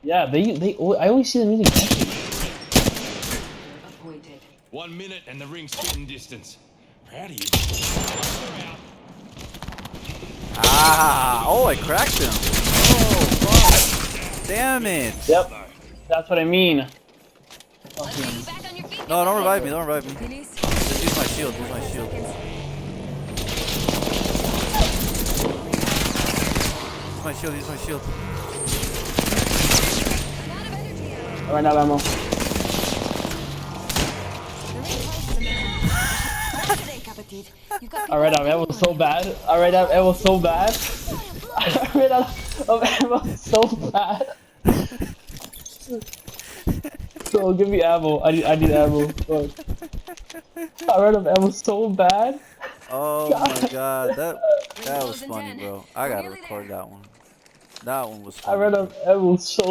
Yeah, I always see them using catches. Appointed. 1 minute and the ring's spitting distance. Proud of you. Ah! Oh, I cracked him. Oh, fuck. Damn it. Yep, that's what I mean. Let's get you back on your feet. No, don't revive me. Don't revive me. Finish. Just use my shield. Use my shield. Use my shield. Use my shield. I'm out of energy ammo. I ran out of ammo. I ran out of ammo so bad. I ran out of ammo so bad. I ran out of ammo so bad. So give me ammo. I need ammo. Fuck. I ran out of ammo so bad. Oh my god, that was funny, bro. I gotta record that one. That one was I funny. ran out of ammo so